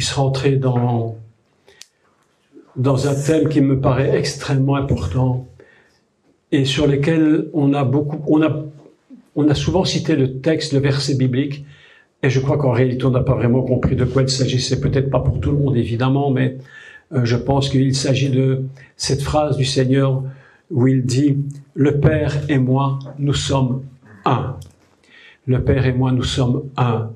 puisse rentrer dans un thème qui me paraît extrêmement important et sur lequel on a souvent cité le texte, le verset biblique, et je crois qu'en réalité on n'a pas vraiment compris de quoi il s'agissait, peut-être pas pour tout le monde évidemment, mais je pense qu'il s'agit de cette phrase du Seigneur où il dit « Le Père et moi, nous sommes un ». Le Père et moi, nous sommes un.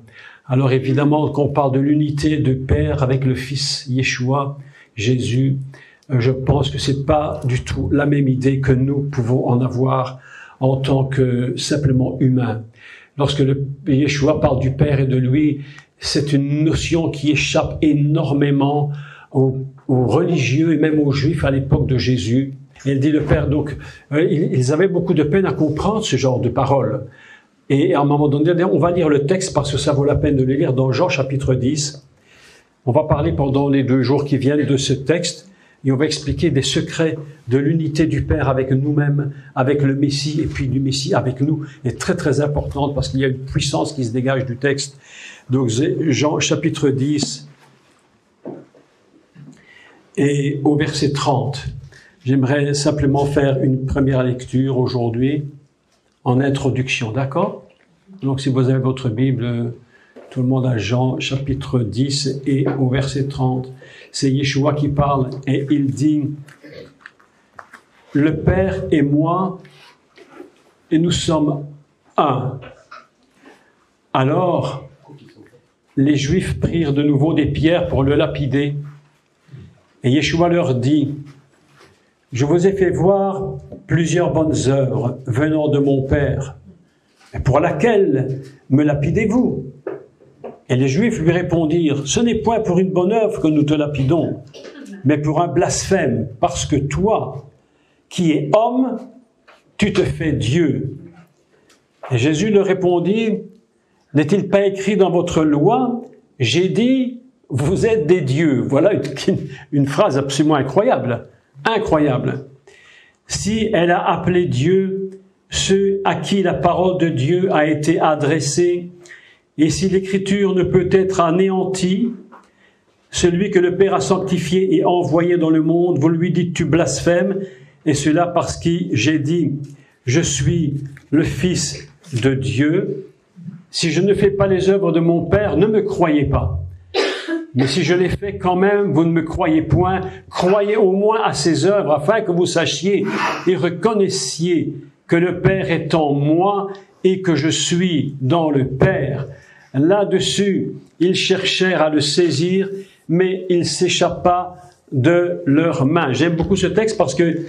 Alors évidemment, quand on parle de l'unité du Père avec le Fils Yeshua, Jésus, je pense que c'est pas du tout la même idée que nous pouvons en avoir en tant que simplement humains. Lorsque Yeshua parle du Père et de lui, c'est une notion qui échappe énormément aux religieux et même aux Juifs à l'époque de Jésus. Et il dit le Père, donc, ils avaient beaucoup de peine à comprendre ce genre de paroles. Et à un moment donné, on va lire le texte parce que ça vaut la peine de le lire dans Jean chapitre 10. On va parler pendant les 2 jours qui viennent de ce texte et on va expliquer des secrets de l'unité du Père avec nous-mêmes, avec le Messie et puis du Messie avec nous, est très très importante parce qu'il y a une puissance qui se dégage du texte. Donc Jean chapitre 10 et au verset 30. J'aimerais simplement faire une première lecture aujourd'hui en introduction, d'accord? Donc si vous avez votre Bible, tout le monde a Jean chapitre 10 et au verset 30. C'est Yeshua qui parle et il dit « Le Père et moi, et nous sommes un. » Alors, les Juifs prirent de nouveau des pierres pour le lapider. Et Yeshua leur dit « Je vous ai fait voir plusieurs bonnes œuvres venant de mon Père. Mais pour laquelle me lapidez-vous » Et les Juifs lui répondirent « Ce n'est point pour une bonne œuvre que nous te lapidons, mais pour un blasphème, parce que toi, qui es homme, tu te fais Dieu. » Et Jésus leur répondit « N'est-il pas écrit dans votre loi, j'ai dit, vous êtes des dieux. » Voilà une phrase absolument incroyable. Incroyable. Si elle a appelé Dieu ceux à qui la parole de Dieu a été adressée, et si l'Écriture ne peut être anéantie, celui que le Père a sanctifié et envoyé dans le monde, vous lui dites tu blasphèmes, et cela parce que j'ai dit je suis le Fils de Dieu. Si je ne fais pas les œuvres de mon Père, ne me croyez pas. Mais si je les fais quand même, vous ne me croyez point. Croyez au moins à ces œuvres, afin que vous sachiez et reconnaissiez que le Père est en moi et que je suis dans le Père. Là-dessus, ils cherchèrent à le saisir, mais il s'échappa de leurs mains. J'aime beaucoup ce texte parce que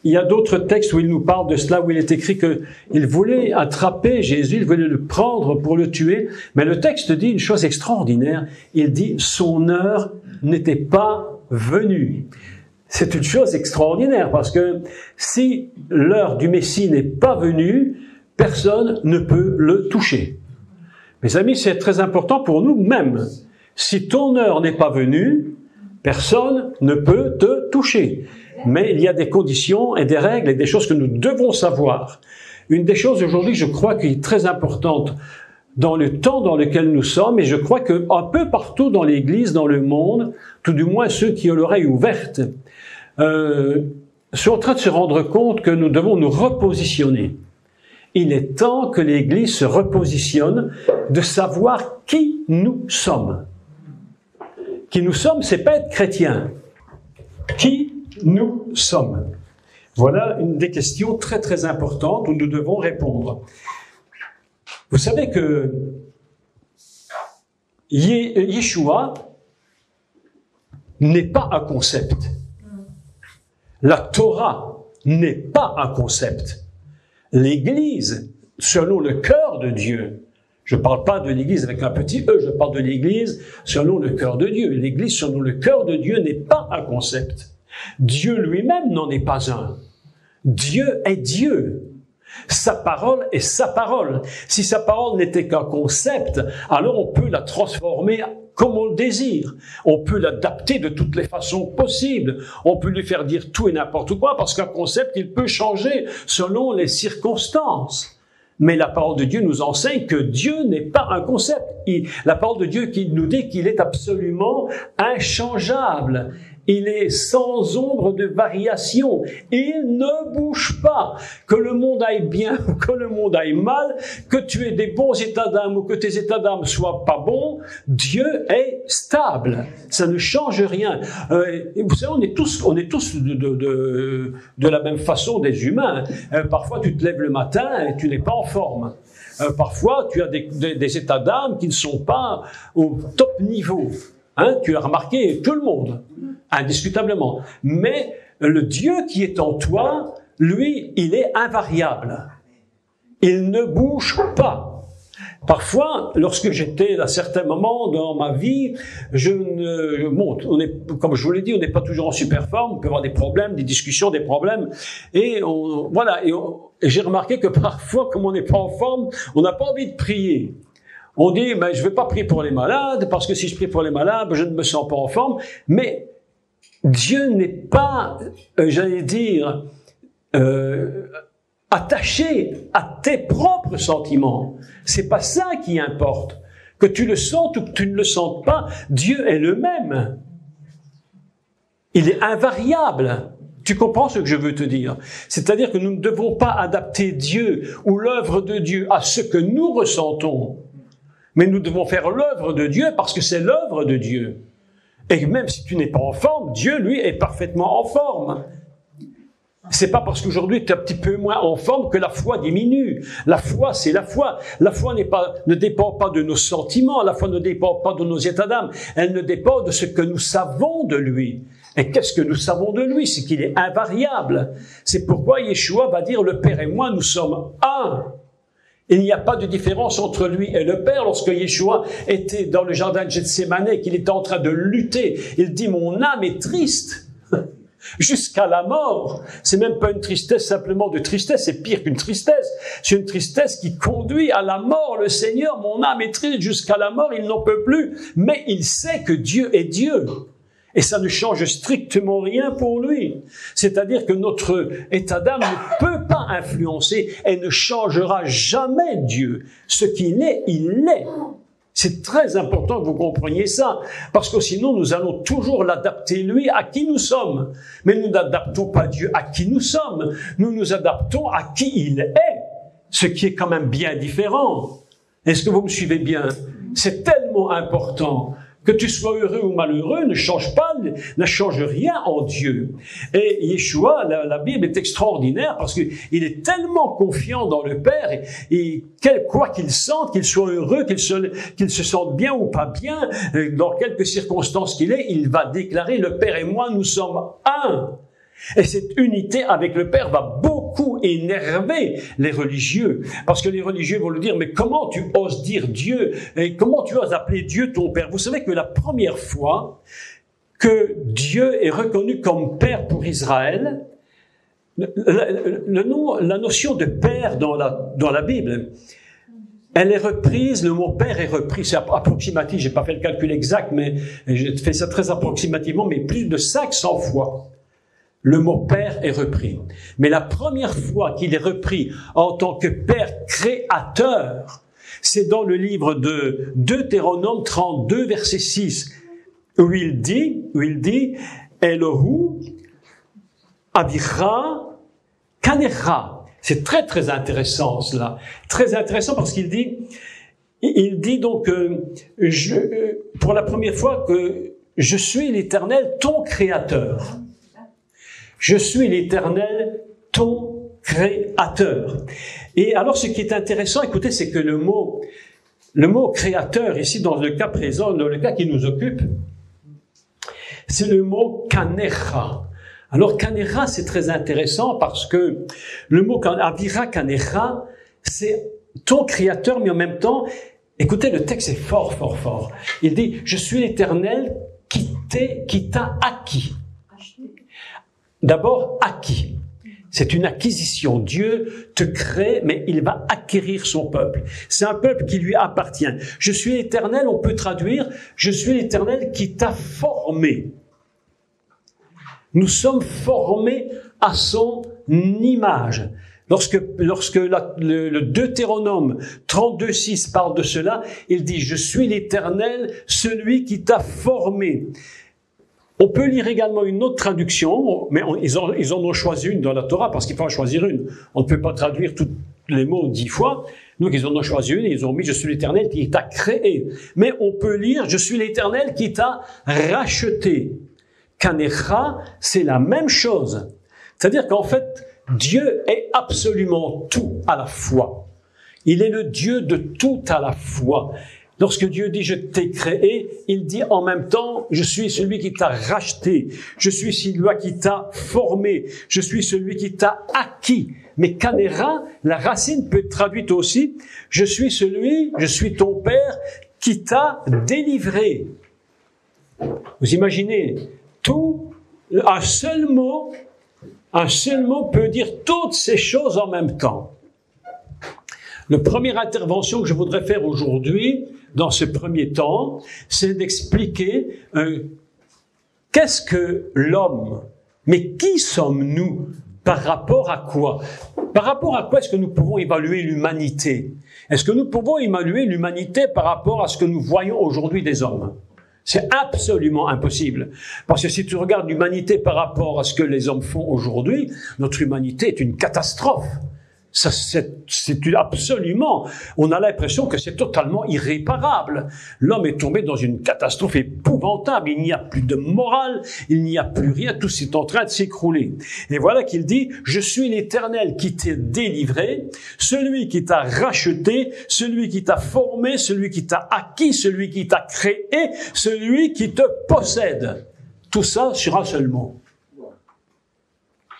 il y a d'autres textes où il nous parle de cela, où il est écrit qu'il voulait attraper Jésus, il voulait le prendre pour le tuer, mais le texte dit une chose extraordinaire, il dit « son heure n'était pas venue ». C'est une chose extraordinaire, parce que si l'heure du Messie n'est pas venue, personne ne peut le toucher. Mes amis, c'est très important pour nous-mêmes. Si ton heure n'est pas venue, personne ne peut te toucher. Mais il y a des conditions et des règles et des choses que nous devons savoir. Une des choses aujourd'hui, je crois, qui est très importante dans le temps dans lequel nous sommes, et je crois qu'un peu partout dans l'Église, dans le monde, tout du moins ceux qui ont l'oreille ouverte, sont en train de se rendre compte que nous devons nous repositionner. Il est temps que l'Église se repositionne, de savoir qui nous sommes. Qui nous sommes, c'est pas être chrétien. Qui nous sommes. Voilà une des questions très très importantes où nous devons répondre. Vous savez que Yeshua n'est pas un concept. La Torah n'est pas un concept. L'Église, selon le cœur de Dieu, je ne parle pas de l'Église avec un petit E, je parle de l'Église selon le cœur de Dieu. L'Église selon le cœur de Dieu n'est pas un concept. Dieu lui-même n'en est pas un. Dieu est Dieu. Sa parole est sa parole. Si sa parole n'était qu'un concept, alors on peut la transformer comme on le désire. On peut l'adapter de toutes les façons possibles. On peut lui faire dire tout et n'importe quoi, parce qu'un concept, il peut changer selon les circonstances. Mais la parole de Dieu nous enseigne que Dieu n'est pas un concept. La parole de Dieu qui nous dit qu'il est absolument inchangeable. Il est sans ombre de variation. Il ne bouge pas. Que le monde aille bien ou que le monde aille mal, que tu aies des bons états d'âme ou que tes états d'âme soient pas bons, Dieu est stable. Ça ne change rien. Vous savez, on est tous de la même façon des humains. Parfois, tu te lèves le matin et tu n'es pas en forme. Parfois, tu as des états d'âme qui ne sont pas au top niveau. Tu as remarqué tout le monde. Indiscutablement. Mais le Dieu qui est en toi, lui, il est invariable. Il ne bouge pas. Parfois, lorsque j'étais à certains moments dans ma vie, comme je vous l'ai dit, on n'est pas toujours en super forme, on peut avoir des problèmes, des discussions, des problèmes. Et j'ai remarqué que parfois, comme on n'est pas en forme, on n'a pas envie de prier. On dit, je ne vais pas prier pour les malades, parce que si je prie pour les malades, je ne me sens pas en forme. Mais Dieu n'est pas, attaché à tes propres sentiments. C'est pas ça qui importe. Que tu le sentes ou que tu ne le sentes pas, Dieu est le même. Il est invariable. Tu comprends ce que je veux te dire? C'est-à-dire que nous ne devons pas adapter Dieu ou l'œuvre de Dieu à ce que nous ressentons. Mais nous devons faire l'œuvre de Dieu parce que c'est l'œuvre de Dieu. Et même si tu n'es pas en forme, Dieu, lui, est parfaitement en forme. C'est pas parce qu'aujourd'hui tu es un petit peu moins en forme que la foi diminue. La foi, c'est la foi. La foi ne dépend pas de nos sentiments. La foi ne dépend pas de nos états d'âme. Elle ne dépend de ce que nous savons de lui. Et qu'est-ce que nous savons de lui? C'est qu'il est invariable. C'est pourquoi Yeshua va dire, le Père et moi, nous sommes un. Il n'y a pas de différence entre lui et le Père. Lorsque Yeshua était dans le jardin de Gethsémane et qu'il était en train de lutter, il dit « Mon âme est triste jusqu'à la mort ». C'est même pas une tristesse simplement de tristesse, c'est pire qu'une tristesse. C'est une tristesse qui conduit à la mort. Le Seigneur, mon âme est triste jusqu'à la mort, il n'en peut plus. Mais il sait que Dieu est Dieu. Et ça ne change strictement rien pour lui. C'est-à-dire que notre état d'âme ne peut pas influencer et ne changera jamais Dieu. Ce qu'il est, il l'est. C'est très important que vous compreniez ça, parce que sinon nous allons toujours l'adapter lui à qui nous sommes. Mais nous n'adaptons pas Dieu à qui nous sommes, nous nous adaptons à qui il est, ce qui est quand même bien différent. Est-ce que vous me suivez bien? C'est tellement important. Que tu sois heureux ou malheureux ne change rien en Dieu. Et Yeshua, la Bible est extraordinaire parce qu'il est tellement confiant dans le Père et quoi qu'il sente, qu'il soit heureux, qu'il se sente bien ou pas bien, dans quelques circonstances qu'il est, il va déclarer, le Père et moi, nous sommes un. Et cette unité avec le Père va beaucoup énerver les religieux. Parce que les religieux vont le dire, mais comment tu oses dire Dieu? Et comment tu oses appeler Dieu ton Père? Vous savez que la première fois que Dieu est reconnu comme Père pour Israël, la notion de Père dans la Bible, elle est reprise, le mot Père est repris, c'est approximatif, j'ai pas fait le calcul exact, mais j'ai fait ça très approximativement, mais plus de 500 fois. Le mot Père est repris. Mais la première fois qu'il est repris en tant que Père créateur, c'est dans le livre de Deutéronome 32, verset 6, où il dit, Elohu, Avicha, Kanecha. C'est très, très intéressant, cela. Très intéressant parce qu'il dit donc, pour la première fois que je suis l'Éternel, ton créateur. Je suis l'Éternel, ton créateur. Et alors, ce qui est intéressant, écoutez, c'est que le mot créateur, ici, dans le cas présent, dans le cas qui nous occupe, c'est le mot kanecha. Alors, kanecha, c'est très intéressant parce que le mot avira kanecha, c'est ton créateur, mais en même temps, écoutez, le texte est fort, fort, fort. Il dit, je suis l'Éternel qui t'a acquis. D'abord, acquis. C'est une acquisition. Dieu te crée, mais il va acquérir son peuple. C'est un peuple qui lui appartient. Je suis l'Éternel, on peut traduire, je suis l'Éternel qui t'a formé. Nous sommes formés à son image. Lorsque le Deutéronome 32,6 parle de cela, il dit « Je suis l'Éternel, celui qui t'a formé ». On peut lire également une autre traduction, mais ils en ont choisi une dans la Torah, parce qu'il faut en choisir une. On ne peut pas traduire tous les mots 10 fois. Donc ils en ont choisi une et ils ont mis « Je suis l'Éternel qui t'a créé ». Mais on peut lire « Je suis l'Éternel qui t'a racheté ». Kanecha, c'est la même chose. C'est-à-dire qu'en fait, Dieu est absolument tout à la fois. Il est le Dieu de tout à la fois. Lorsque Dieu dit « je t'ai créé », il dit en même temps « je suis celui qui t'a racheté, je suis celui qui t'a formé, je suis celui qui t'a acquis ». Mais Kanera, la racine peut être traduite aussi « je suis ton Père qui t'a délivré ». Vous imaginez, un seul mot peut dire toutes ces choses en même temps. La première intervention que je voudrais faire aujourd'hui, dans ce premier temps, c'est d'expliquer qu'est-ce que l'homme, mais qui sommes-nous par rapport à quoi? Par rapport à quoi est-ce que nous pouvons évaluer l'humanité? Est-ce que nous pouvons évaluer l'humanité par rapport à ce que nous voyons aujourd'hui des hommes? C'est absolument impossible. Parce que si tu regardes l'humanité par rapport à ce que les hommes font aujourd'hui, notre humanité est une catastrophe. Ça, c'est absolument, on a l'impression que c'est totalement irréparable. L'homme est tombé dans une catastrophe épouvantable. Il n'y a plus de morale, il n'y a plus rien, tout est en train de s'écrouler. Et voilà qu'il dit, je suis l'Éternel qui t'ai délivré, celui qui t'a racheté, celui qui t'a formé, celui qui t'a acquis, celui qui t'a créé, celui qui te possède. Tout ça sur un seul mot.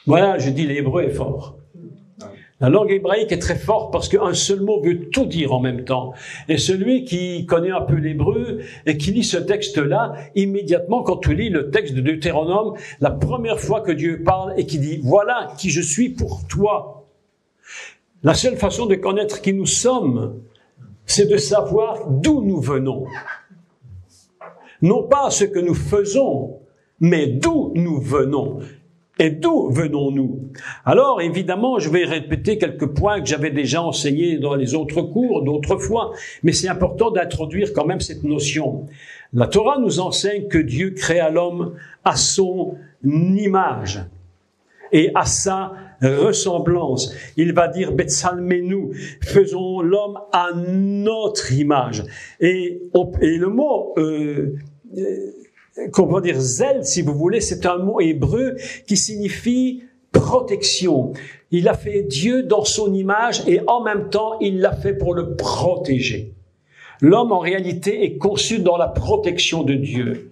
Voilà, je dis l'hébreu est fort. La langue hébraïque est très forte parce qu'un seul mot veut tout dire en même temps. Et celui qui connaît un peu l'hébreu et qui lit ce texte-là, immédiatement, quand tu lis le texte de Deutéronome, la première fois que Dieu parle et qui dit « Voilà qui je suis pour toi ». La seule façon de connaître qui nous sommes, c'est de savoir d'où nous venons. Non pas ce que nous faisons, mais d'où nous venons. Et d'où venons-nous? Alors, évidemment, je vais répéter quelques points que j'avais déjà enseignés dans les autres cours d'autres fois, mais c'est important d'introduire quand même cette notion. La Torah nous enseigne que Dieu créa l'homme à son image et à sa ressemblance. Il va dire « Betsalmenu », faisons l'homme à notre image. Et le mot... comment dire, zel, si vous voulez, c'est un mot hébreu qui signifie protection. Il a fait Dieu dans son image et en même temps, il l'a fait pour le protéger. L'homme, en réalité, est conçu dans la protection de Dieu.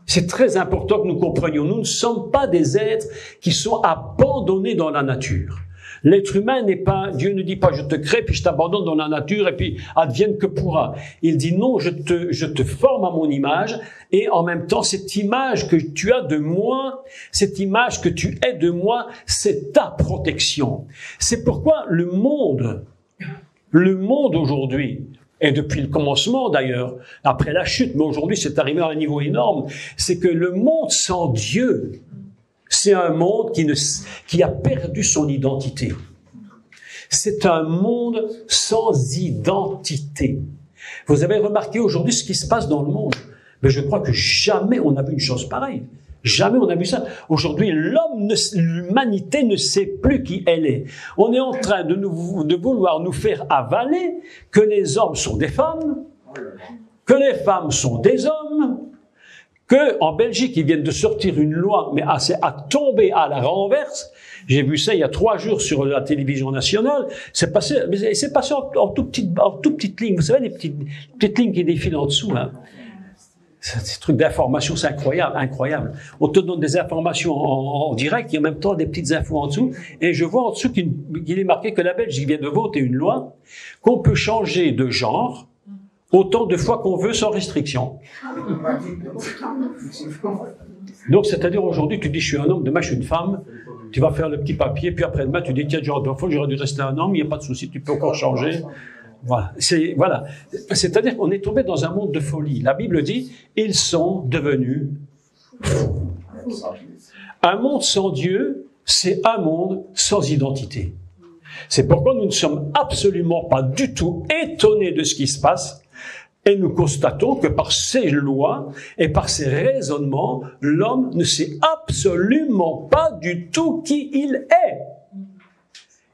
C'est très important que nous comprenions. Nous ne sommes pas des êtres qui sont abandonnés dans la nature. L'être humain n'est pas, Dieu ne dit pas je te crée puis je t'abandonne dans la nature et puis advienne que pourra. Il dit non, je te forme à mon image et en même temps cette image que tu as de moi, cette image que tu es de moi, c'est ta protection. C'est pourquoi le monde aujourd'hui, et depuis le commencement d'ailleurs, après la chute, mais aujourd'hui c'est arrivé à un niveau énorme, c'est que le monde sans Dieu, c'est un monde qui a perdu son identité. C'est un monde sans identité. Vous avez remarqué aujourd'hui ce qui se passe dans le monde. Mais je crois que jamais on a vu une chose pareille. Jamais on a vu ça. Aujourd'hui, l'humanité ne sait plus qui elle est. On est en train de vouloir nous faire avaler que les hommes sont des femmes, que les femmes sont des hommes, que en Belgique, ils viennent de sortir une loi, mais à tomber à la renverse. J'ai vu ça il y a 3 jours sur la télévision nationale. C'est passé en toute petite ligne. Vous savez, les petites lignes qui défilent en dessous, là. Ces trucs d'information, c'est incroyable. On te donne des informations en direct, et en même temps des petites infos en dessous. Et je vois en dessous qu'il est marqué que la Belgique vient de voter une loi qu'on peut changer de genre autant de fois qu'on veut sans restriction. Donc, c'est-à-dire aujourd'hui, tu dis je suis un homme, demain je suis une femme, tu vas faire le petit papier, puis après-demain tu dis tiens, j'aurais dû rester un homme, il n'y a pas de souci, tu peux encore changer. Voilà. C'est-à-dire qu'on est tombé dans un monde de folie. La Bible dit ils sont devenus fous. Un monde sans Dieu, c'est un monde sans identité. C'est pourquoi nous ne sommes absolument pas du tout étonnés de ce qui se passe, et nous constatons que par ces lois et par ces raisonnements, l'homme ne sait absolument pas du tout qui il est.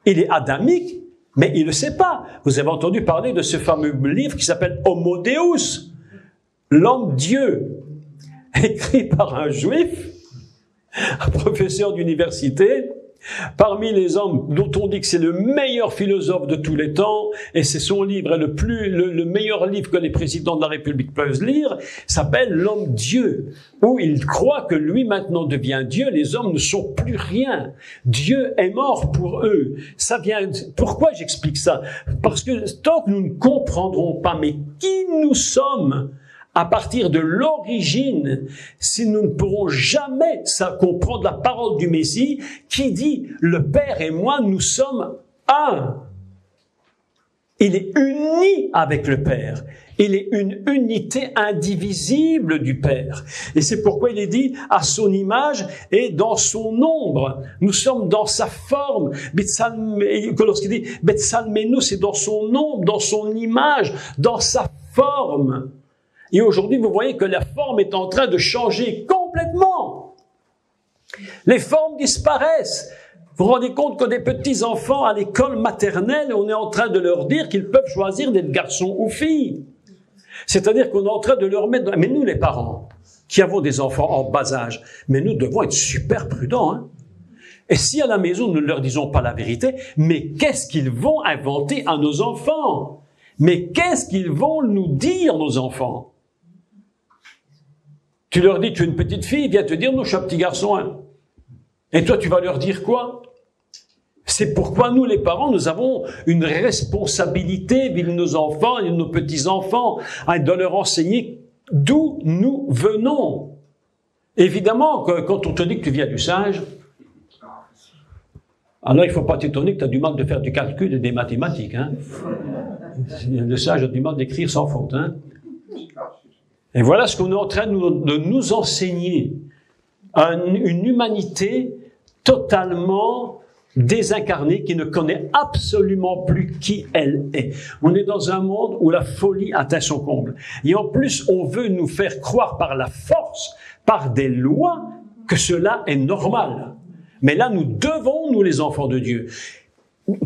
Il est adamique, mais il ne le sait pas. Vous avez entendu parler de ce fameux livre qui s'appelle Homo Deus, l'homme Dieu, écrit par un juif, un professeur d'université, parmi les hommes dont on dit que c'est le meilleur philosophe de tous les temps, et c'est son livre, le meilleur livre que les présidents de la République peuvent lire, s'appelle L'homme Dieu, où il croit que lui maintenant devient Dieu, les hommes ne sont plus rien. Dieu est mort pour eux. Ça vient, pourquoi j'explique ça? Parce que tant que nous ne comprendrons pas, mais qui nous sommes, à partir de l'origine, si nous ne pourrons jamais comprendre la parole du Messie qui dit « Le Père et moi, nous sommes un ». Il est uni avec le Père. Il est une unité indivisible du Père. Et c'est pourquoi il est dit « à son image et dans son ombre ». Nous sommes dans sa forme. Lorsqu'il dit « Betsalmenu », c'est dans son ombre, dans son image, dans sa forme. Et aujourd'hui, vous voyez que la forme est en train de changer complètement. Les formes disparaissent. Vous vous rendez compte que des petits-enfants à l'école maternelle, on est en train de leur dire qu'ils peuvent choisir d'être garçons ou filles. C'est-à-dire qu'on est en train de leur mettre... Mais nous, les parents, qui avons des enfants en bas âge, mais nous devons être super prudents. Hein. Et si à la maison, nous ne leur disons pas la vérité, mais qu'est-ce qu'ils vont inventer à nos enfants? Mais qu'est-ce qu'ils vont nous dire, nos enfants? Tu leur dis, tu es une petite fille, viens te dire, non, je suis un petit garçon. Hein. Et toi, tu vas leur dire quoi? C'est pourquoi nous, les parents, nous avons une responsabilité vis-à-vis de nos enfants et de nos petits-enfants, hein, de leur enseigner d'où nous venons. Évidemment, quand on te dit que tu viens du singe, alors il ne faut pas t'étonner que tu as du mal de faire du calcul et des mathématiques. Hein. Le singe a du mal d'écrire sans faute. Hein. Et voilà ce qu'on est en train de nous enseigner. Une humanité totalement désincarnée qui ne connaît absolument plus qui elle est. On est dans un monde où la folie atteint son comble. Et en plus, on veut nous faire croire par la force, par des lois, que cela est normal. Mais là, nous devons, nous les enfants de Dieu.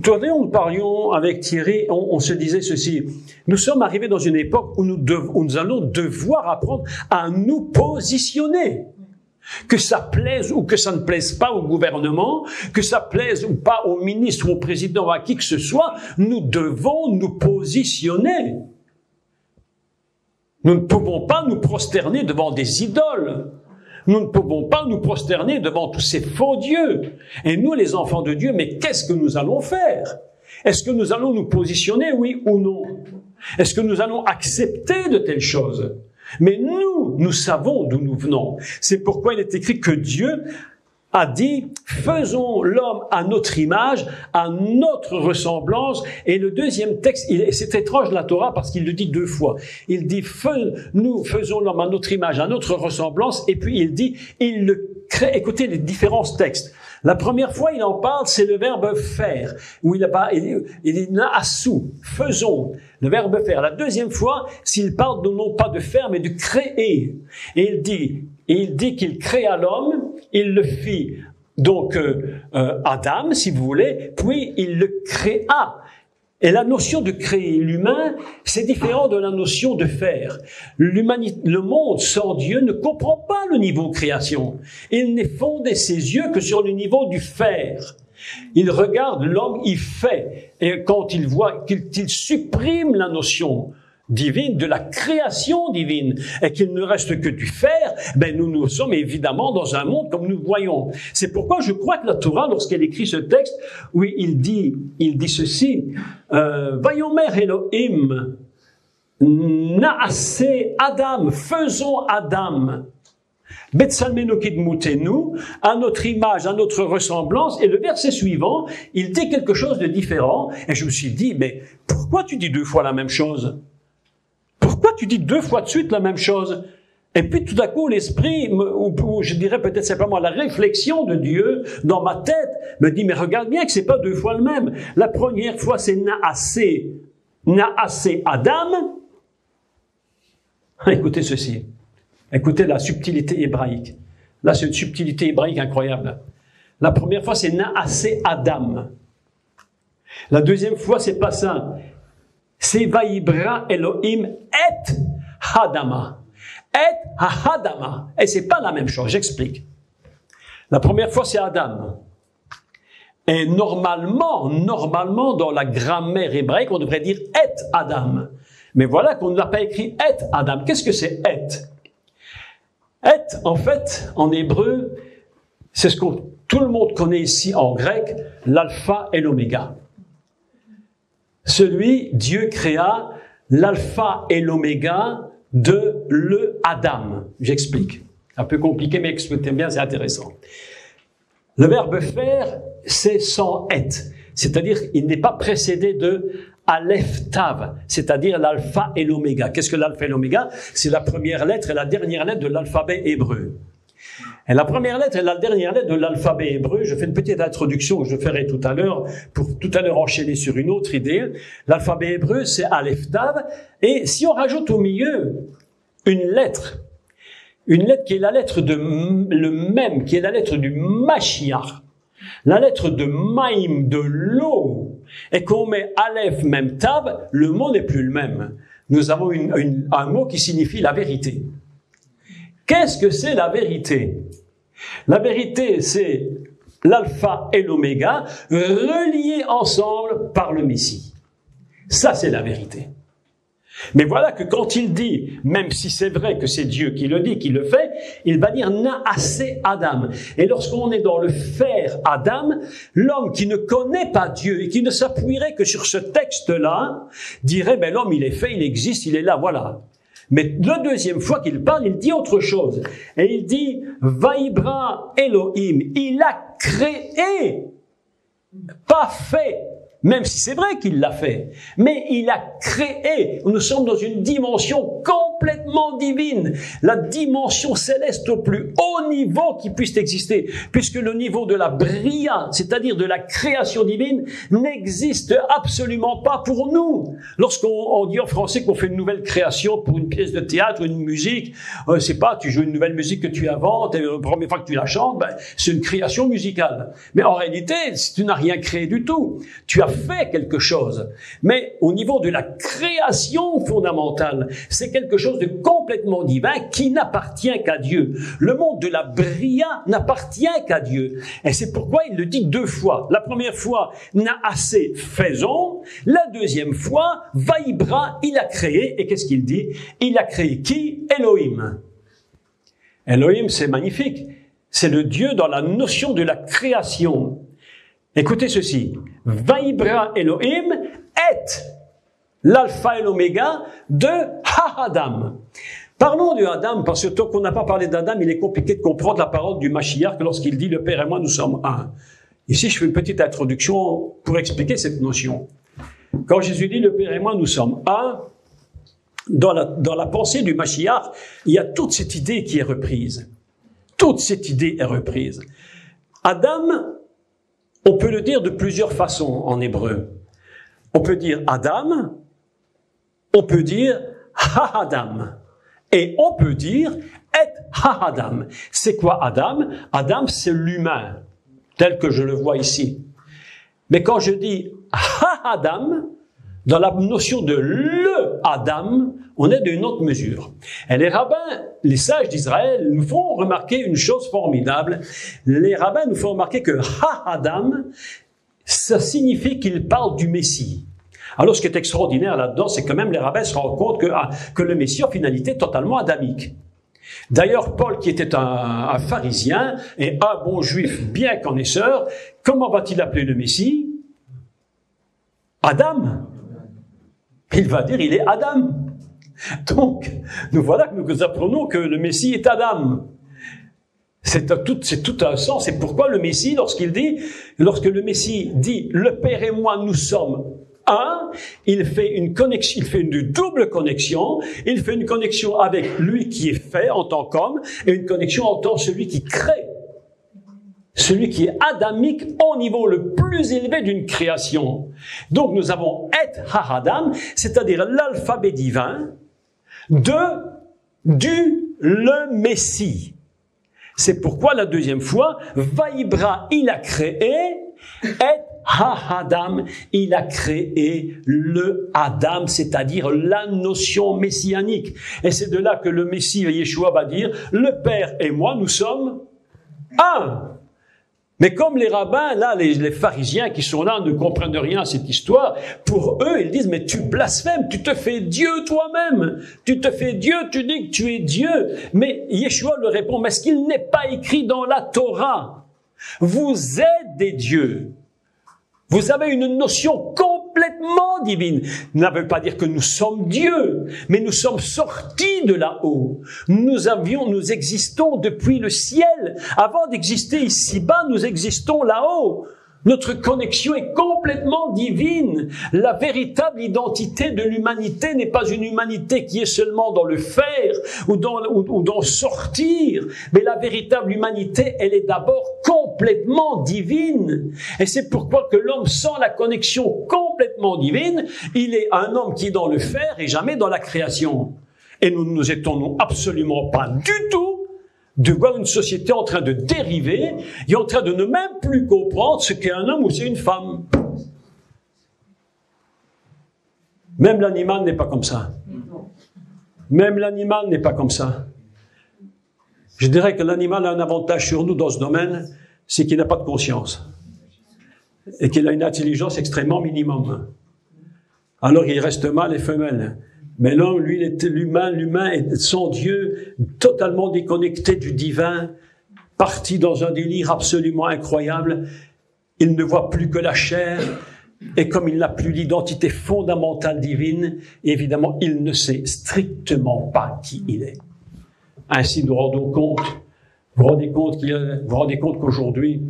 Toi, nous parlions avec Thierry, on se disait ceci. Nous sommes arrivés dans une époque où nous allons devoir apprendre à nous positionner. Que ça plaise ou que ça ne plaise pas au gouvernement, que ça plaise ou pas au ministre ou au président ou à qui que ce soit, nous devons nous positionner. Nous ne pouvons pas nous prosterner devant des idoles. Nous ne pouvons pas nous prosterner devant tous ces faux dieux. Et nous, les enfants de Dieu, mais qu'est-ce que nous allons faire? Est-ce que nous allons nous positionner, oui ou non? Est-ce que nous allons accepter de telles choses? Mais nous savons d'où nous venons. C'est pourquoi il est écrit que Dieu a dit « Faisons l'homme à notre image, à notre ressemblance ». Et le deuxième texte, c'est étrange la Torah parce qu'il le dit deux fois. Il dit « Nous faisons l'homme à notre image, à notre ressemblance ». Et puis il dit « Il le crée ». Écoutez les différents textes. La première fois, il en parle, c'est le verbe « faire », où il est na'asu, faisons, le verbe « faire ». La deuxième fois, s'il parle non pas de faire, mais de créer. Et il dit qu'il créa l'homme, il le fit, donc Adam, si vous voulez, puis il le créa. Et la notion de créer l'humain, c'est différent de la notion de faire. Le monde sans Dieu ne comprend pas le niveau création. Il n'est fondé ses yeux que sur le niveau du faire. Il regarde l'homme, il fait. Et quand il voit qu'il supprime la notion divine, de la création divine, et qu'il ne reste que du faire, ben nous sommes évidemment dans un monde comme nous voyons. C'est pourquoi je crois que la Torah, lorsqu'elle écrit ce texte, oui, il dit ceci, Vayomer Elohim, Naase Adam, faisons Adam, Betsalmenu kidmutenu, à notre image, à notre ressemblance. Et le verset suivant, il dit quelque chose de différent, et je me suis dit, mais pourquoi tu dis deux fois la même chose? Pourquoi tu dis deux fois de suite la même chose? Et puis tout à coup, l'esprit, ou je dirais peut-être simplement la réflexion de Dieu dans ma tête, me dit, mais regarde bien que c'est pas 2 fois le même. La première fois, c'est Naasé Adam. Écoutez ceci. Écoutez la subtilité hébraïque. Là, c'est une subtilité hébraïque incroyable. La première fois, c'est Naasé Adam. La deuxième fois, c'est pas ça. C'est Vaïbra Elohim et Hadama. Et Hadama. Et c'est pas la même chose, j'explique. La première fois, c'est Adam. Et normalement, dans la grammaire hébraïque, on devrait dire et Adam. Mais voilà qu'on ne l'a pas écrit et Adam. Qu'est-ce que c'est et? Et, en fait, en hébreu, c'est ce que tout le monde connaît ici en grec, l'alpha et l'oméga. Dieu créa l'alpha et l'oméga de le Adam. J'explique. Un peu compliqué, mais expliquez bien, c'est intéressant. Le verbe faire, c'est sans et. C'est-à-dire, il n'est pas précédé de Aleph Tav, c'est-à-dire l'alpha et l'oméga. Qu'est-ce que l'alpha et l'oméga? C'est la première lettre et la dernière lettre de l'alphabet hébreu. Et la première lettre et la dernière lettre de l'alphabet hébreu, je fais une petite introduction que je ferai tout à l'heure, pour tout à l'heure enchaîner sur une autre idée. L'alphabet hébreu, c'est Aleph Tav, et si on rajoute au milieu une lettre qui est la lettre qui est la lettre du Mashiach, la lettre de Maïm, de l'eau, et qu'on met Aleph même Tav, le mot n'est plus le même. Nous avons un mot qui signifie la vérité. Qu'est-ce que c'est la vérité? La vérité, c'est l'alpha et l'oméga reliés ensemble par le Messie. Ça, c'est la vérité. Mais voilà que quand il dit, même si c'est vrai que c'est Dieu qui le dit, qui le fait, il va dire Naasé Adam. Et lorsqu'on est dans le faire Adam, l'homme qui ne connaît pas Dieu et qui ne s'appuierait que sur ce texte-là, dirait, ben l'homme il est fait, il existe, il est là, voilà. Mais la deuxième fois qu'il parle, il dit autre chose. Et il dit, Vaïbra Elohim, il a créé, pas fait. Même si c'est vrai qu'il l'a fait, mais il a créé. Nous sommes dans une dimension complètement divine, la dimension céleste au plus haut niveau qui puisse exister, puisque le niveau de la bria, c'est-à-dire de la création divine, n'existe absolument pas pour nous. Lorsqu'on dit en français qu'on fait une nouvelle création pour une pièce de théâtre ou une musique, c'est pas tu joues une nouvelle musique que tu inventes et la première fois que tu la chantes, ben, c'est une création musicale. Mais en réalité, tu n'as rien créé du tout. Tu as fait quelque chose. Mais au niveau de la création fondamentale, c'est quelque chose de complètement divin qui n'appartient qu'à Dieu. Le monde de la bria n'appartient qu'à Dieu. Et c'est pourquoi il le dit 2 fois. La première fois, Naasé, faisons. La deuxième fois, Vaïbra, il a créé. Et qu'est-ce qu'il dit? Il a créé qui? Elohim. Elohim, c'est magnifique. C'est le Dieu dans la notion de la création. Écoutez ceci. Vaïbra Elohim est l'alpha et l'oméga de Ha-Adam. Parlons de Adam, parce que tant qu'on n'a pas parlé d'Adam, il est compliqué de comprendre la parole du Mashiach lorsqu'il dit « Le Père et moi, nous sommes un ». Ici, je fais une petite introduction pour expliquer cette notion. Quand Jésus dit « Le Père et moi, nous sommes un », dans la pensée du Mashiach, il y a toute cette idée qui est reprise. Toute cette idée est reprise. Adam, on peut le dire de plusieurs façons en hébreu. On peut dire Adam, on peut dire Ha-Adam, et on peut dire Et Ha-Adam. C'est quoi Adam? Adam, c'est l'humain, tel que je le vois ici. Mais quand je dis Ha-Adam, dans la notion de le Adam, on est d'une autre mesure. Et les rabbins, les sages d'Israël, nous font remarquer une chose formidable. Les rabbins nous font remarquer que Ha-Adam, ça signifie qu'il parle du Messie. Alors, ce qui est extraordinaire là-dedans, c'est que même les rabbins se rendent compte que le Messie, en finalité, est totalement adamique. D'ailleurs, Paul, qui était un pharisien et un bon juif bien connaisseur, comment va-t-il appeler le Messie? Adam. Il va dire, il est Adam. Donc, nous voilà que nous apprenons que le Messie est Adam. C'est tout un sens. C'est pourquoi le Messie, lorsque le Messie dit, le Père et moi, nous sommes un, il fait une connexion, il fait une double connexion. Il fait une connexion avec lui qui est fait en tant qu'homme et une connexion en tant que celui qui crée. Celui qui est adamique au niveau le plus élevé d'une création. Donc nous avons Et Ha-Adam, c'est-à-dire l'alphabet divin le Messie. C'est pourquoi la deuxième fois, Vaïbra, il a créé, Et Ha-Adam, il a créé le Adam, c'est-à-dire la notion messianique. Et c'est de là que le Messie, Yeshua, va dire, le Père et moi, nous sommes un. Mais comme les rabbins, là, les pharisiens qui sont là ne comprennent rien à cette histoire, pour eux, ils disent, mais tu blasphèmes, tu te fais Dieu toi-même. Tu te fais Dieu, tu dis que tu es Dieu. Mais Yeshua leur répond, mais est-ce qu'il n'est pas écrit dans la Torah? Vous êtes des dieux. Vous avez une notion complètement divine. Ça ne veut pas dire que nous sommes Dieu, mais nous sommes sortis de là-haut. Nous existons depuis le ciel. Avant d'exister ici-bas, nous existons là-haut. Notre connexion est complètement divine. La véritable identité de l'humanité n'est pas une humanité qui est seulement dans le faire ou dans sortir, mais la véritable humanité, elle est d'abord complètement divine. Et c'est pourquoi que l'homme, sans la connexion complètement divine, il est un homme qui est dans le faire et jamais dans la création. Et nous ne nous étonnons absolument pas du tout de voir une société en train de dériver et en train de ne même plus comprendre ce qu'est un homme ou c'est une femme. Même l'animal n'est pas comme ça. Même l'animal n'est pas comme ça. Je dirais que l'animal a un avantage sur nous dans ce domaine, c'est qu'il n'a pas de conscience. Et qu'il a une intelligence extrêmement minimum. Alors il reste mâle et femelle. Mais l'homme, lui, l'humain est son Dieu, totalement déconnecté du divin, parti dans un délire absolument incroyable. Il ne voit plus que la chair, et comme il n'a plus l'identité fondamentale divine, évidemment, il ne sait strictement pas qui il est. Ainsi, nous rendons compte, vous vous rendez compte qu'aujourd'hui,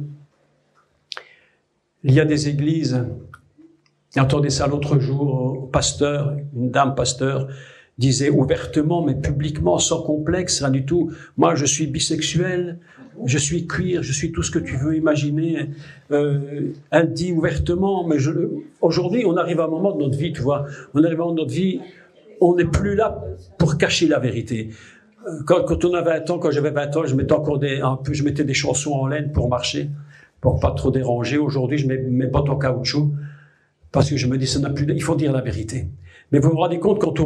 il y a des églises. J'entendais ça l'autre jour, pasteur, une dame pasteur, disait ouvertement, mais publiquement, sans complexe, rien du tout. Moi, je suis bisexuel, je suis queer, je suis tout ce que tu veux imaginer. Elle dit ouvertement, mais aujourd'hui, on arrive à un moment de notre vie, tu vois, on arrive à un moment de notre vie, on n'est plus là pour cacher la vérité. Quand on a 20 ans, quand j'avais 20 ans, je mettais des chansons en laine pour marcher, pour pas trop déranger. Aujourd'hui, je mets mes bottes en caoutchouc. Parce que je me dis, il faut dire la vérité. Mais vous vous rendez compte, quand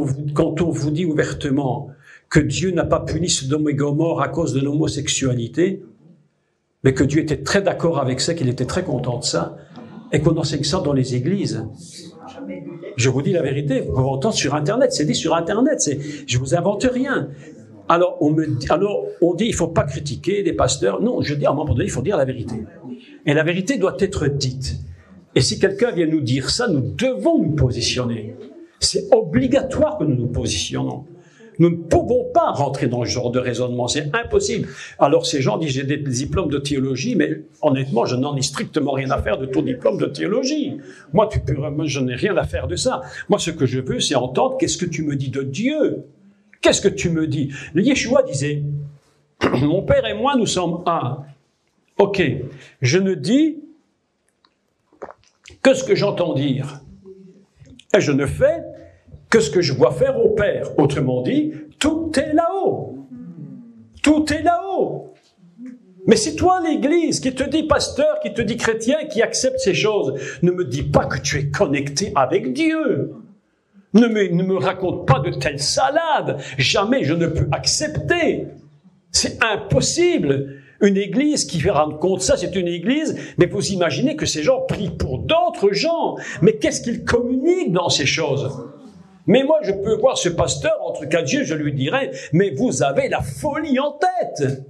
on vous dit ouvertement que Dieu n'a pas puni Sodome et Gomorrhe à cause de l'homosexualité, mais que Dieu était très d'accord avec ça, qu'il était très content de ça, et qu'on enseigne ça dans les églises. Je vous dis la vérité, vous pouvez entendre sur Internet, c'est dit sur Internet, je vous invente rien. Alors on dit, il faut pas critiquer les pasteurs. Non, je dis, à un moment donné, il faut dire la vérité. Et la vérité doit être dite. Et si quelqu'un vient nous dire ça, nous devons nous positionner. C'est obligatoire que nous nous positionnons. Nous ne pouvons pas rentrer dans ce genre de raisonnement, c'est impossible. Alors ces gens disent, j'ai des diplômes de théologie, mais honnêtement, je n'en ai strictement rien à faire de ton diplôme de théologie. Moi, je n'ai rien à faire de ça. Moi, ce que je veux, c'est entendre, qu'est-ce que tu me dis de Dieu? Qu'est-ce que tu me dis? Le Yeshua disait, mon Père et moi, nous sommes un. Ok, je ne dis que ce que j'entends dire. Et je ne fais que ce que je vois faire au Père. Autrement dit, tout est là-haut. Tout est là-haut. Mais c'est toi, l'Église, qui te dit pasteur, qui te dit chrétien, qui accepte ces choses. Ne me dis pas que tu es connecté avec Dieu. Ne me raconte pas de telles salades. Jamais je ne peux accepter. C'est impossible. Une église qui fait rendre compte ça, c'est une église, mais vous imaginez que ces gens prient pour d'autres gens. Mais qu'est-ce qu'ils communiquent dans ces choses? Mais moi, je peux voir ce pasteur, entre quatre yeux, je lui dirais, mais vous avez la folie en tête.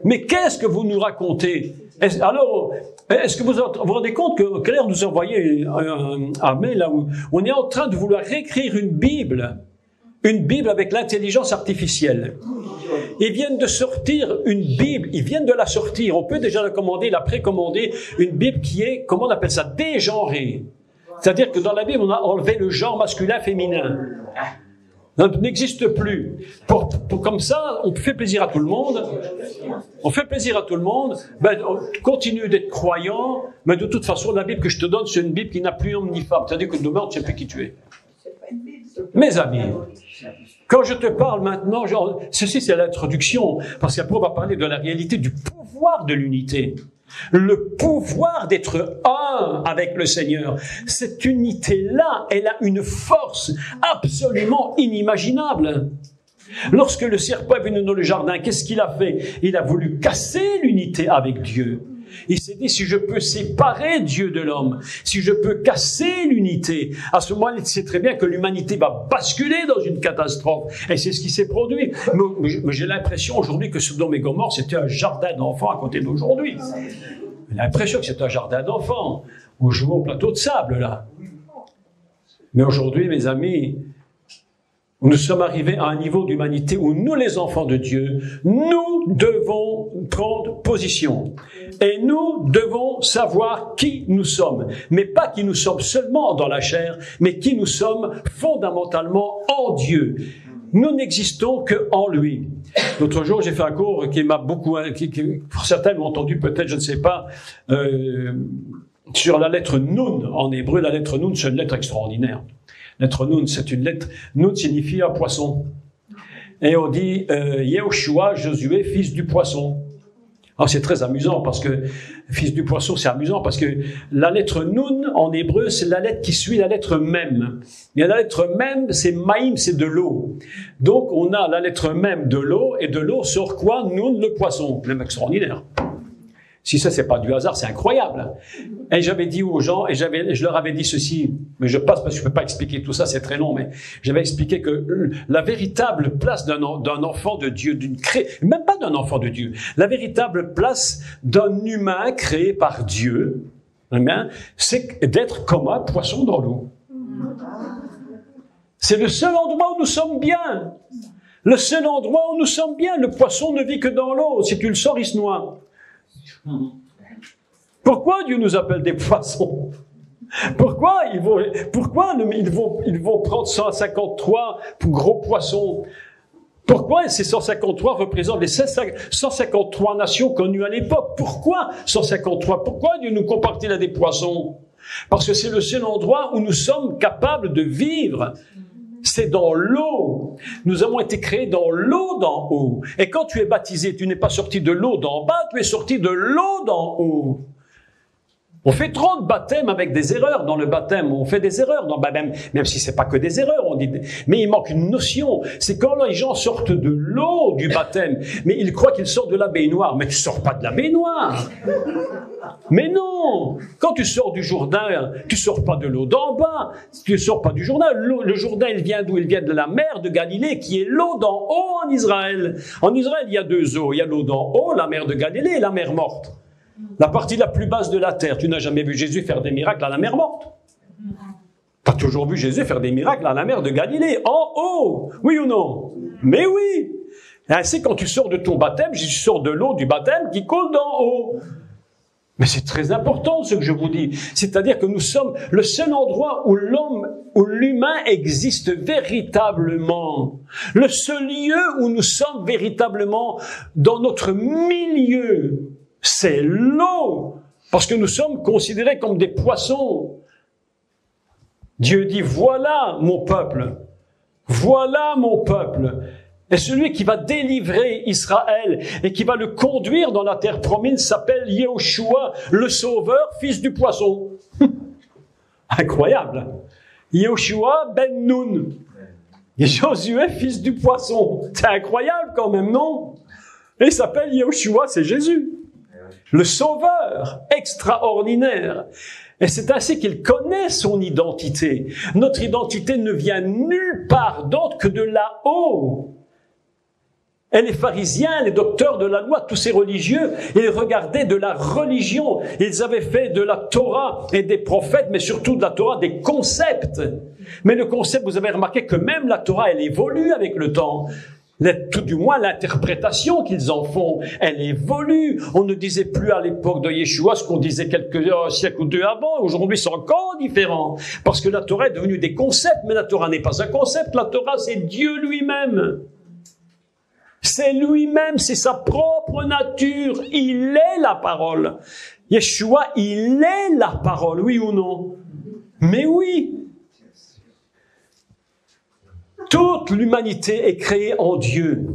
Mais qu'est-ce que vous nous racontez? Alors, est-ce que vous vous rendez compte que Claire nous a envoyé un mail là où on est en train de vouloir réécrire une Bible avec l'intelligence artificielle. Ils viennent de sortir une Bible, ils viennent de la sortir. On peut déjà la précommander, une Bible qui est, comment on appelle ça, dégenrée. C'est-à-dire que dans la Bible, on a enlevé le genre masculin-féminin. Ça n'existe plus. Comme ça, on fait plaisir à tout le monde. On fait plaisir à tout le monde. On continue d'être croyant, mais de toute façon, la Bible que je te donne, c'est une Bible qui n'a plus homme ni femme. C'est-à-dire que demain, on ne sait plus qui tu es. Mes amis, quand je te parle maintenant, ceci c'est l'introduction, parce qu'après on va parler de la réalité du pouvoir de l'unité. Le pouvoir d'être un avec le Seigneur. Cette unité-là, elle a une force absolument inimaginable. Lorsque le serpent est venu dans le jardin, qu'est-ce qu'il a fait? Il a voulu casser l'unité avec Dieu. Il s'est dit, si je peux séparer Dieu de l'homme, si je peux casser l'unité, à ce moment-là, il sait très bien que l'humanité va basculer dans une catastrophe. Et c'est ce qui s'est produit. Mais j'ai l'impression aujourd'hui que Sodome et Gomorrhe, c'était un jardin d'enfants à côté d'aujourd'hui. J'ai l'impression que c'est un jardin d'enfants. On joue au plateau de sable, là. Mais aujourd'hui, mes amis, nous sommes arrivés à un niveau d'humanité où nous, les enfants de Dieu, nous devons prendre position. Et nous devons savoir qui nous sommes. Mais pas qui nous sommes seulement dans la chair, mais qui nous sommes fondamentalement en Dieu. Nous n'existons qu'en lui. L'autre jour, j'ai fait un cours qui m'a beaucoup, pour certains l'ont entendu peut-être, je ne sais pas, sur la lettre Nun en hébreu. La lettre Nun, c'est une lettre extraordinaire. Lettre Nun, c'est une lettre. Nun signifie un poisson. Et on dit Yehoshua, Josué, fils du poisson. Alors c'est très amusant parce que fils du poisson, c'est amusant parce que la lettre Nun en hébreu, c'est la lettre qui suit la lettre Mem. Et la lettre Mem, c'est Maïm, c'est de l'eau. Donc on a la lettre Mem de l'eau et de l'eau sort quoi? Nun, le poisson. Même extraordinaire. Si ça, c'est pas du hasard, c'est incroyable. Et j'avais dit aux gens, et je leur avais dit ceci, mais je passe parce que je peux pas expliquer tout ça, c'est très long, mais j'avais expliqué que la véritable place d'un enfant de Dieu, même pas d'un enfant de Dieu, la véritable place d'un humain créé par Dieu, c'est d'être comme un poisson dans l'eau. C'est le seul endroit où nous sommes bien. Le seul endroit où nous sommes bien. Le poisson ne vit que dans l'eau. Si tu le sors, il se noie. Pourquoi Dieu nous appelle des poissons? Pourquoi ils vont prendre 153 gros poissons? Pourquoi ces 153 représentent les 153 nations connues à l'époque? Pourquoi 153? Pourquoi Dieu nous compare-t-il à des poissons? Parce que c'est le seul endroit où nous sommes capables de vivre. C'est dans l'eau. Nous avons été créés dans l'eau d'en haut. Et quand tu es baptisé, tu n'es pas sorti de l'eau d'en bas, tu es sorti de l'eau d'en haut. On fait trop de baptêmes avec des erreurs dans le baptême. On fait des erreurs, même si c'est pas que des erreurs. On dit, mais il manque une notion. C'est quand les gens sortent de l'eau du baptême, mais ils croient qu'ils sortent de la baignoire. Mais tu sors pas de la baignoire. Mais non. Quand tu sors du Jourdain, tu sors pas de l'eau d'en bas. Tu sors pas du Jourdain. Le Jourdain, il vient d'où? Il vient de la mer de Galilée, qui est l'eau d'en haut en Israël. En Israël, il y a deux eaux. Il y a l'eau d'en haut, la mer de Galilée, et la mer morte. La partie la plus basse de la terre. Tu n'as jamais vu Jésus faire des miracles à la mer morte. Tu as toujours vu Jésus faire des miracles à la mer de Galilée, en haut. Oui ou non? Mais oui. Et ainsi, quand tu sors de ton baptême, tu sors de l'eau du baptême qui coule d'en haut. Mais c'est très important ce que je vous dis. C'est-à-dire que nous sommes le seul endroit où l'humain existe véritablement. Le seul lieu où nous sommes véritablement dans notre milieu. C'est l'eau, parce que nous sommes considérés comme des poissons. Dieu dit, voilà mon peuple, et celui qui va délivrer Israël et qui va le conduire dans la terre promise s'appelle Yehoshua, le sauveur, fils du poisson. Incroyable. Yehoshua ben Nun, et Josué, fils du poisson. C'est incroyable quand même, non? Et il s'appelle Yehoshua, c'est Jésus. Le sauveur extraordinaire. Et c'est ainsi qu'il connaît son identité. Notre identité ne vient nulle part d'autre que de là-haut. Et les pharisiens, les docteurs de la loi, tous ces religieux, ils regardaient de la religion. Ils avaient fait de la Torah et des prophètes, mais surtout de la Torah des concepts. Mais le concept, vous avez remarqué que même la Torah, elle évolue avec le temps. Tout du moins, l'interprétation qu'ils en font, elle évolue. On ne disait plus à l'époque de Yeshua ce qu'on disait quelques siècles ou deux avant. Aujourd'hui, c'est encore différent. Parce que la Torah est devenue des concepts, mais la Torah n'est pas un concept. La Torah, c'est Dieu lui-même. C'est lui-même, c'est sa propre nature. Il est la parole. Yeshua, il est la parole, oui ou non? Mais oui. Toute l'humanité est créée en Dieu.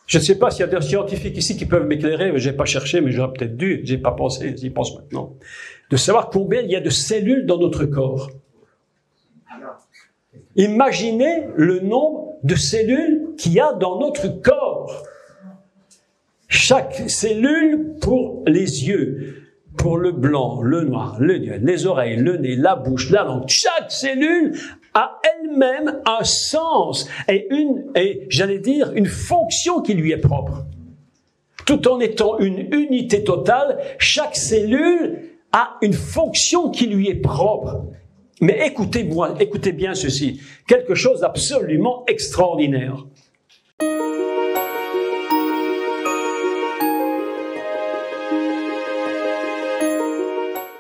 Je ne sais pas s'il y a des scientifiques ici qui peuvent m'éclairer, mais je n'ai pas cherché, mais j'aurais peut-être dû, j'ai pas pensé, j'y pense maintenant, de savoir combien il y a de cellules dans notre corps. Imaginez le nombre de cellules qu'il y a dans notre corps. Chaque cellule pour les yeux, pour le blanc, le noir, les oreilles, le nez, la bouche, la langue. Chaque cellule a elle-même un sens et j'allais dire, une fonction qui lui est propre. Tout en étant une unité totale, chaque cellule a une fonction qui lui est propre. Mais écoutez bien ceci, quelque chose d'absolument extraordinaire.